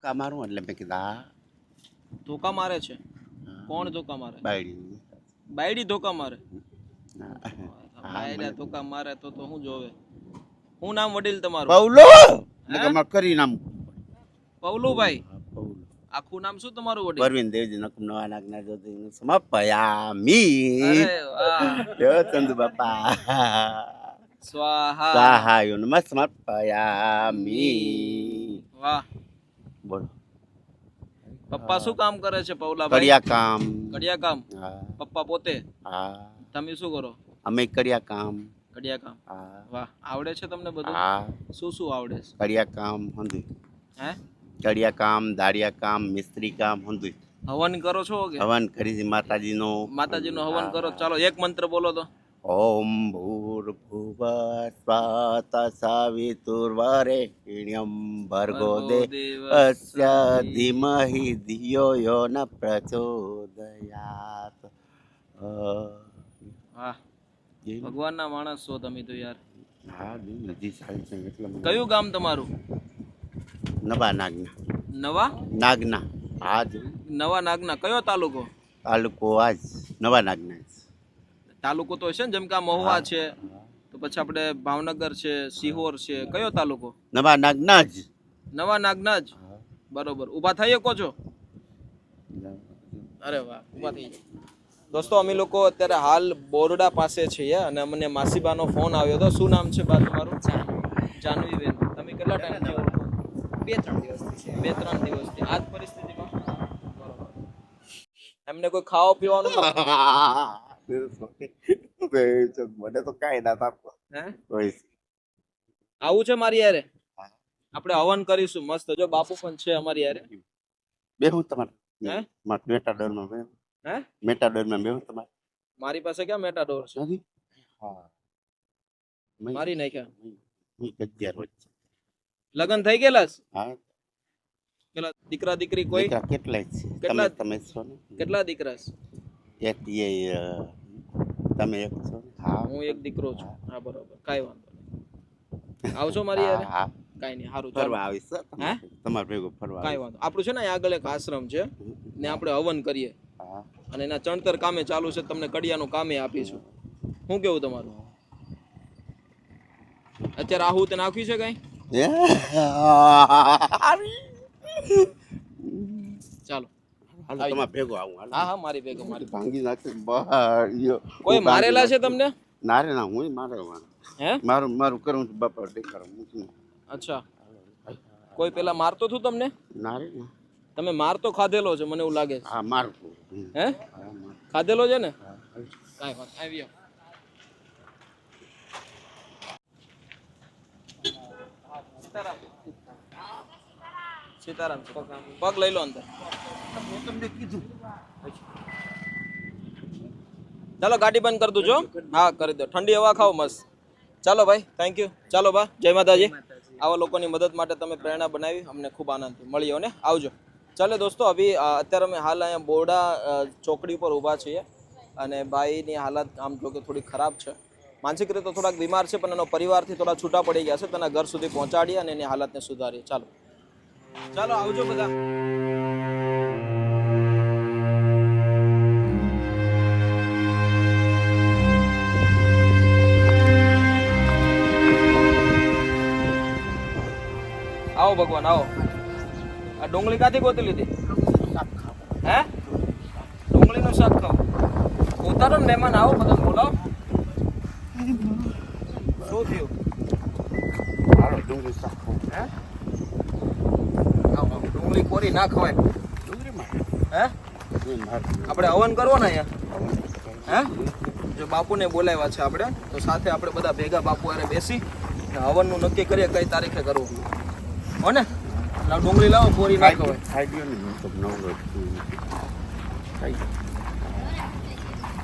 કા મારું એટલે મેં કીધા ધોકા મારે છે? કોણ ધોકા મારે? બાયડી બાયડી ધોકા મારે? હા, બાયડા ધોકા મારે તો શું જોવે? શું નામ વડીલ તમારું? પૌલો નકમ કરી નામ પવલુભાઈ. પૌલો આખું નામ શું તમારું વડીલ? પરવીન દેવજી નકમ નવા નાગના જ્યોતિ સમાપયામી અરે વાહ, યો ચંદુ બાપા સ્વાહા. સહાયો નમઃ સમર્પયામી. વાહ. બોલો પપ્પા શું કામ કરે છે પવલાભાઈ? કડિયા કામ. કડિયા કામ? હા પપ્પા પોતે? હા તમે શું કરો? અમે કડિયા કામ. કડિયા કામ. હા વાહ, આવડે છે તમને બધું? હા શું શું આવડે છે? કડિયા કામ હંધુય. હે? કડિયા કામ, દાળિયા કામ, મિસ્ત્રી કામ હંધુય. હવન કરો છો કે? હવન કરી છે માતાજીનો. માતાજીનો હવન કરો. ચાલો એક મંત્ર બોલો તો. ઓમ ભૂર્ભુવઃ સ્વાત સવિતુર્વરેણ્યં ભર્ગો દેવસ્ય ધીમહિ ધિયો યો ન પ્રચોદયાત. વાહ, ભગવાનના માણસ છો તમે તો યાર. હા નદી સારી છે એટલે કયું ગામ તમારું? નવા નાગના. નવા નાગના આજ નવા નાગના. કયો તાલુકો? તાલુકો આજ નવા નાગના. તાલુકો તો છે ને, જેમ કે આ મહુવા છે, તો પછી આપણે ભાવનગર છે, સિહોર છે. કયો તાલુકો? નવા નાગના જ. નવા નાગના જ. બરોબર. ઊભા થઈ શકો છો? અરે વાહ, ઊભા થઈ જાઓ. દોસ્તો અમે લોકો અત્યારે હાલ બોરડા પાસે છીએ અને અમને માસીબાનો ફોન આવ્યો હતો. શું નામ છે બા તમારું? જાનવીબેન. તમે કેટલા ટાઈમથી ઓળખો? 2-3 દિવસથી. 2-3 દિવસથી આ જ પરિસ્થિતિમાં? બરોબર. એમને કોઈ ખાવા પીવાનું મને તો કઈ ના આપો. હે? આવું છે મારી યારે? આપણે હવન કરીશું મસ્ત. જો બાપુ પણ છે અમારી યારે. બેહું તમારે હે? મેટાડોરમાં બેહું. હે? મેટાડોરમાં બેહું તમારે. મારી પાસે ક્યાં મેટાડોર છે? નથી. હા મારી નાખ્યા. 11 વચ્ચે. લગ્ન થઈ ગયેલા છે? હા પેલા દીકરા દીકરી કોઈ? દીકરા કેટલાય છે? કેટલા? તમે છો ને? કેટલા દીકરા છે? એક એ તમે એક છો ને? હા હું એક દીકરો છું. હા બરોબર, કાંઈ વાંધો નહીં. આવશો મારી યારે? હા કાંઈ નહીં, સારું. ફરવા આવીશ હે? તમારે ભેગું ફરવા કાંઈ વાંધો. આપણું છે ને અહીં આગળ એક આશ્રમ છે ને, આપણે હવન કરીએ હા અને એના ચણતર કામે ચાલુ છે. તમને કડિયાનું કામે આપીશું. શું કેવું તમારું? અત્યારે આહુત નાખ્યું છે કઈ? ચાલો હાલો તમારે ભેગું આવું. હા હા, મારી ભેગો મારી. ભાંગી નાખે બહાર કોઈ મારેલા છે તમને? નારે ના હું મારે હે? મારું મારું કરું છું બાપા દેખાડું. અચ્છા, કોઈ પેલા મારતો હતું તમને? નારે ના તમે માર તો ખાધેલો છે મને એવું લાગે છે. હા મારું. હે? ખાધેલો છે ને? કાંઈ વાત. આવી જાઓ. સીતારામ. પગ લઈ લો અંદર. તમને કીધું ચાલો ગાડી બંધ કરી દો. હા કરી દો. ઠંડી હવા ખાઓ મસ્ત. ચાલો ભાઈ, થેન્ક યુ. ચાલો બા, જય માતાજી. આવા લોકોની મદદ માટે તમે પ્રેરણા બનાવી, અમને ખૂબ આનંદ મળ્યો ને. આવજો. ચાલો દોસ્તો, અભી અત્યારે અમે હાલ અહીંયા બોરડા ચોકડી પર ઊભા છીએ અને ભાઈની હાલત આમ જો કે થોડી ખરાબ છે. માનસિક રીતે થોડાક બીમાર છે, પણ એનો પરિવારથી થોડા છૂટા પડી ગયા છે. તેના ઘર સુધી પહોંચાડીએ અને એની હાલતને સુધારીએ. ચાલો ચાલો, આવજો બધા. આવો ભગવાન આવો. આ ડુંગળી ક્યાંથી ગોતી લીધી? હે? ડુંગળીનું શાક ખાવ? ઉતારો ને મહેમાન. આવો બધા બોલાવો. શું થયું? હાલો ડુંગળી શાક હે? આવો, ડુંગળી કોરી ના ખવાય. ડુંગળીમાં હે? આપણે હવન કરવો ને અહીંયા? હે? જો બાપુને બોલાવ્યા છે આપણે, તો સાથે આપણે બધા ભેગા બાપુ હારે બેસી હવનનું નક્કી કરીએ કઈ તારીખે કરવું. હો ને? ડુંગળી લાવો, કોરી ના ખવાય. ખાઈ ગયો ને હું તો નવરો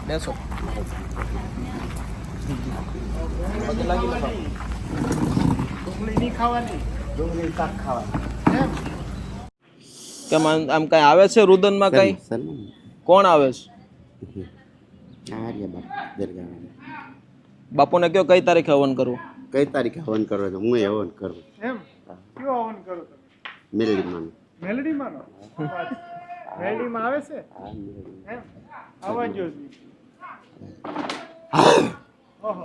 બેસો. પગે લાગી લો. ડુંગળી નહીં ખાવાની, ડુંગળી શાક ખાવાની. કેમ આમ કઈ આવે છે રુદનમાં કઈ? કોણ આવે છે? બાપુને કયો કઈ તારીખે હવન કરવું? કઈ તારીખે હવન કરવો? હું હવન કરું. એમ કયો હવન કરો તમે? મેલડીમાં. મેલડીમાં નો મેલડીમાં આવે છે હા મેલડી. એમ આવવા જો ઓહો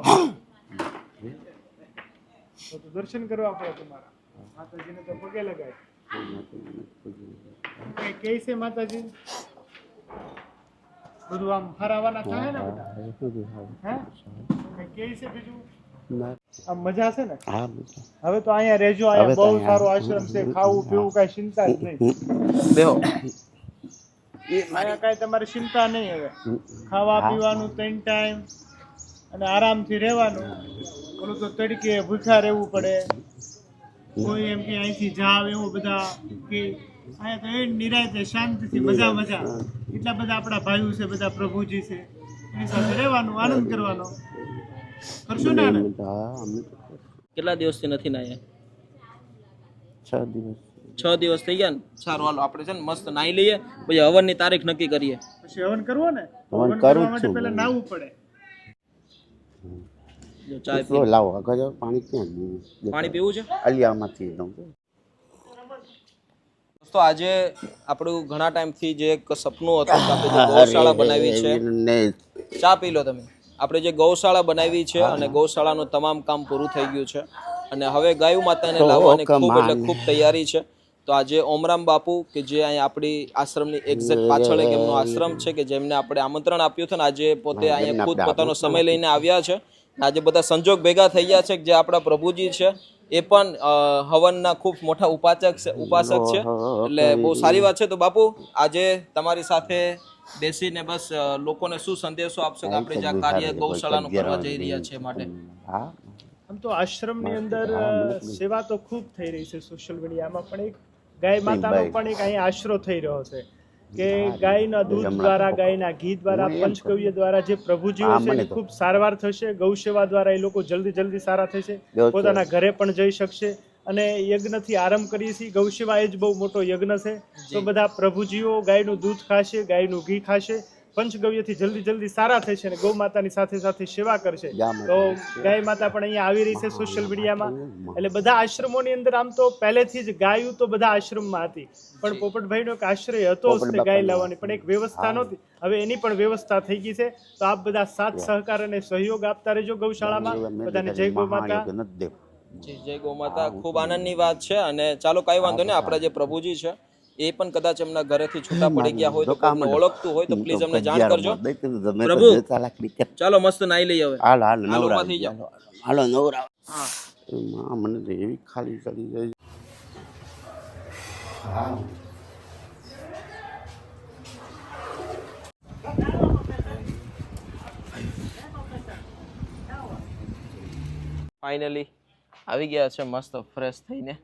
તો દર્શન કરવા પડે તમારા માતાજીને તો પગે લગાય કઈ કહે છે માતાજી બધું આમ હરાવાના થાય ને બધા હે કઈ કહે છે બીજું આમ મજા છે ને હા બધા. હવે તો અહીંયા રહેજો હવે અહીંયા તો બહુ અહીંયા સારો આશ્રમ છે ખાવું પીવું કઈ ચિંતા જ નહીં બેહો અહીંયા કઈ તમારી ચિંતા નહીં હવે ખાવા પીવાનું 3 ટાઈમ અને આરામથી રહેવાનું ઓલું તો તડકે ભૂખ્યા રહેવું પડે કોઈ એમ કે અહીંથી જાવ એવું બધા કે અહીંયા તો એ નિરાંતે શાંતિથી મજા એટલા બધા આપણા ભાઈઓ છે બધા પ્રભુજી છે એની સાથે રહેવાનું આનંદ કરવાનો કરશું ને આનંદ? હા અમે તો કેટલા દિવસથી નથી નાયા 6 દિવસ 6 દિવસ થઈ ગયા ને સારું હાલો આપણે છે ને મસ્ત નાઈ લઈએ પછી હવનની તારીખ નક્કી કરીએ પછી હવન કરવો ને હવન હવન કરું કરવા માટે છું. પહેલા નાહવું પડે જો ચાય તો લાવો આગળ જાઓ, પાણી ક્યાં ગયું? પાણી પીવું છે અલિયામાંથી દઉં છું. દોસ્તો આજે આપણું ઘણા ટાઈમથી જે એક સપનું હતું કે આપણે જે ગૌશાળા બનાવી છે ને ચા પી લો તમે આપણે જે ગૌશાળા બનાવી છે અને ગૌશાળાનું તમામ કામ પૂરું થઈ ગયું છે અને હવે ગાયું માતાને લાવવાની ખૂબ એટલે ખૂબ તૈયારી છે તો આજે ઓમરામ બાપુ કે જે અહીંયા આપણી આશ્રમની એક્ઝેક્ટ પાછળ એક એમનો આશ્રમ છે કે જેમને આપણે આમંત્રણ આપ્યું હતું ને આજે પોતે અહીંયા ખુદ પોતાનો સમય લઈને આવ્યા છે આજે બધા સંજોગ ભેગા થઈ ગયા છે કે જે આપણા પ્રભુજી છે એ પણ હવનના ખૂબ મોટા ઉપાસક છે એટલે બહુ સારી વાત છે તો બાપુ આજે તમારી સાથે બેસીને બસ લોકોને શું સંદેશો આપશો કે આપણે જે આ કાર્ય ગૌશાળાનું કરવા જઈ રહ્યા છે માટે હા આમ તો આશ્રમની અંદર સેવા તો ખૂબ થઈ રહી છે સોશિયલ મીડિયામાં પણ એક ગાય માતાનો પણ એક અહીંયા આશરો થઈ રહ્યો છે કે ગાયના દૂધ દ્વારા ગાયના ઘી દ્વારા પંચગવ્ય દ્વારા જે પ્રભુજીઓ છે એની ખૂબ સારવાર થશે ગૌ સેવા દ્વારા એ લોકો જલ્દી સારા થશે પોતાના ઘરે પણ જઈ શકશે અને યજ્ઞથી આરંભ કરીએ છીએ ગૌ સેવા એ જ બહુ મોટો યજ્ઞ છે તો બધા પ્રભુજીઓ ગાયનું દૂધ ખાશે ગાયનું ઘી ખાશે પંચગવ્યથી જલ્દી સારા થશે અને ગૌ માતાની સાથે સેવા કરશે તો ગાય માતા પણ અહીંયા આવી રહી છે સોશિયલ મીડિયામાં એટલે બધા આશ્રમોની અંદર આમ તો પહેલેથી જ ગાયું તો બધા આશ્રમમાં હતી પણ પોપટભાઈનો એક આશ્રય હતો જ તે ગાય લાવવાની પણ એક વ્યવસ્થા નહોતી હવે એની પણ વ્યવસ્થા થઈ ગઈ છે તો આપ બધા સાથ સહકાર અને સહયોગ આપતા રહેજો ગૌશાળામાં બધાને જય ગૌ માતા જી જય ગૌ માતા ખૂબ આનંદની વાત છે અને ચાલો કઈ વાંધો નહીં આપણા જે પ્રભુજી છે એ પણ કદાચ એમના ઘરેથી છૂટા પડી ગયા હોય તો કોઈને ઓળખતું હોય તો પ્લીઝ અમને જાણ કરજો પ્રભુ ચાલો મસ્ત નાઈ લઈએ હવે હાલો હાલોમાં થઈ જાઓ હાલો નવરા હા મને તો એવી ખાલી ચડી જાય. ફાઇનલી આવી ગયા છે મસ્ત ફ્રેશ થઈને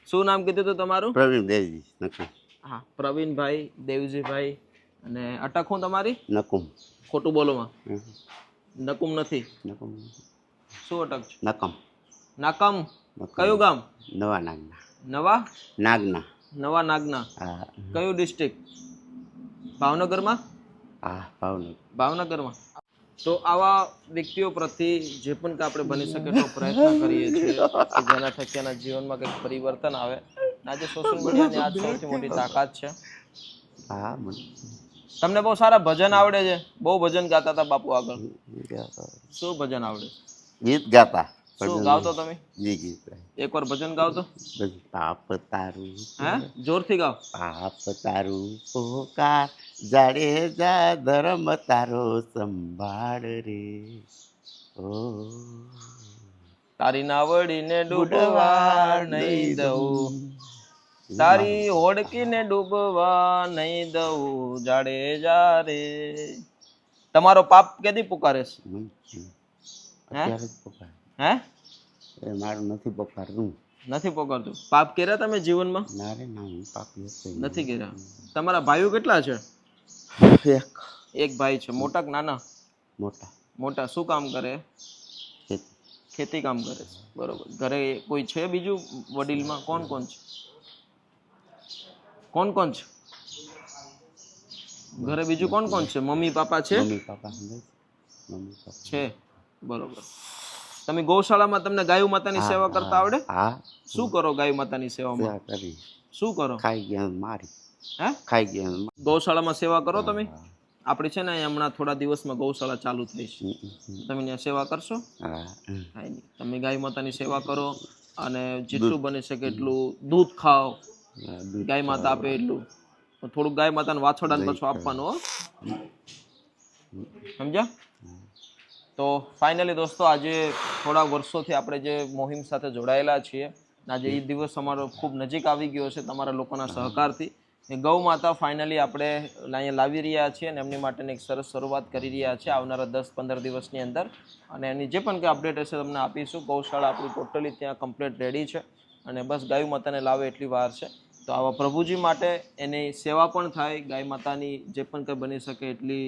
શું નામ કીધું હતું તમારું પ્રવીણ દેવજી નકુમ. હા પ્રવીણભાઈ દેવજીભાઈ અને અટક હું તમારી નકુમ ખોટું બોલોમાં નકુમ નથી નકુમ શું અટક છે નકમ નાકમ કયું ગામ નવા નાગના નવા નાગના હા કયું ડિસ્ટ્રિક્ટ ભાવનગરમાં હા ભાવનગર ભાવનગરમાં તો આવા વ્યક્તિઓ પ્રત્યે જે પણ કે આપણે બની શકે એટલો પ્રયત્ન કરીએ છીએ કે જેના થકી એના જીવનમાં કંઈક પરિવર્તન આવે આજે સોશિયલ મીડિયાની આ સૌથી મોટી તાકાત છે હા મને તમને બહુ સારા ભજન આવડે છે બહુ ભજન ગાતા હતા બાપુ આગળ શું ભજન આવડે ગીત ગાતા શું ગાવતો તમે જી ગીત એકવાર ભજન ગાવતો પાપ તારું હે જોરથી ગાવ પાપ તારું પોકાર જાડેજા ધર્મ તારો સંભાળ રે ઓ તારી નાવડીને ડૂબવા નહીં દઉં તારી હોડકીને ડૂબવા નહીં દઉં જાડેજા રે તમારો પાપ કેદી પુકારે છે અત્યારે જ પોકાર હે એ મારું નથી પોકારનું નથી પોકારતું પાપ કર્યા તમે જીવનમાં ના રે ના હું પાપી હતો નથી કર્યા તમારા ભાઈઓ કેટલા છે એક ભાઈ છે મોટા કે નાના મોટા મોટા શું કામ કરે ખેતી ખેતી કામ કરે છે બરોબર ઘરે કોઈ છે બીજું વડીલમાં કોણ છે ઘરે બીજું કોણ છે મમ્મી પાપા છે મમ્મી પાપા છે બરોબર તમે ગૌશાળામાં તમને ગાય માતાની સેવા કરતા આવડે હા શું કરો ગાય માતાની સેવામાં સેવા કરી શું કરો? ખાઈ ગયા મારી, હે? ખાઈ ગયા. ગૌશાળામાં સેવા કરો તમે? આપણી છે ને અહીંયા હમણાં થોડા દિવસમાં ગૌશાળા ચાલુ થઈ છે. તમે ત્યાં સેવા કરશો? હા, કાંઈ નહીં. તમે ગાય માતાની સેવા કરો અને જેટલું બની શકે એટલું દૂધ ખાઓ. ગાય માતા આપે એટલું થોડુંક ગાય માતાને વાછરડાને પાછું આપવાનું, હો. સમજ્યા? તો ફાઇનલી દોસ્તો, આજે થોડા વર્ષોથી આપણે જે મોહિમ સાથે જોડાયેલા છીએ, આજે એ દિવસ અમારો ખૂબ નજીક આવી ગયો છે તમારા લોકોના સહકારથી. એ ગૌ માતા ફાઇનલી આપણે અહીંયા લાવી રહ્યા છીએ અને એમની માટેની એક સરસ શરૂઆત કરી રહ્યા છીએ આવનારા 10-15 દિવસની અંદર. અને એની જે પણ કંઈ અપડેટ હશે તમને આપીશું. ગૌશાળા આપણી ટોટલી ત્યાં કમ્પ્લીટ રેડી છે અને બસ ગાય માતાને લાવે એટલી વાર છે. તો આવા પ્રભુજી માટે એની સેવા પણ થાય, ગાય માતાની જે પણ કંઈ બની શકે એટલી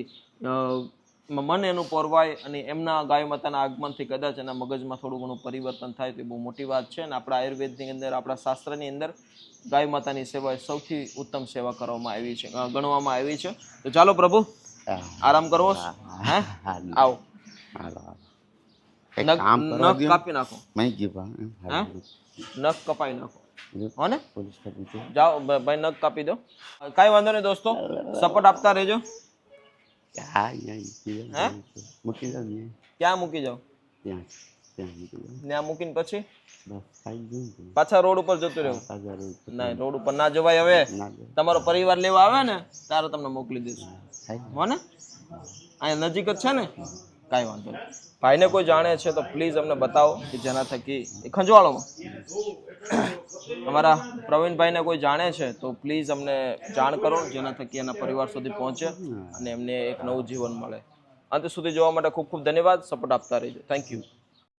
મન એનું પોરવાય અને એમના ગાય માતાના આગમનથી કદાચ એના મગજમાં થોડું ઘણું પરિવર્તન થાય તો એ બહુ મોટી વાત છે. અને આપણા આયુર્વેદની અંદર, આપણા શાસ્ત્રની અંદર ગાય માતાની સેવા એ સૌથી ઉત્તમ સેવા કરવામાં આવી છે, ગણવામાં આવી છે. તો ચાલો પ્રભુ, આરામ કરવો? હે, આવો. નખ કાપી નાખો. હે, નખ કપાઈ નાખો, હો ને? જાઓ ભાઈ, નખ કાપી દો. કાંઈ વાંધો નહીં દોસ્તો, સપોર્ટ આપતા રહેજો. ક્યાં મૂકી જાઓ? ત્યાં મૂકીને પછી પાછા રોડ ઉપર જતું રહેવું? ના, રોડ ઉપર ના જવાય. હવે તમારો પરિવાર લેવા આવે ને ત્યારે તમને મોકલી દઈશું, હો ને? અહીંયા નજીક જ છે ને, કાંઈ વાંધો નહીં. ભાઈને કોઈ જાણે છે તો પ્લીઝ અમને બતાવો કે જેના થકી એ ખંજવાળોમાં અમારા પ્રવીણભાઈને કોઈ જાણે છે તો પ્લીઝ અમને જાણ કરો, જેના થકી એના પરિવાર સુધી પહોંચે અને એમને એક નવું જીવન મળે. અંત સુધી જોવા માટે ખૂબ ખૂબ ધન્યવાદ. સપોર્ટ આપતા રહેજો. Thank you.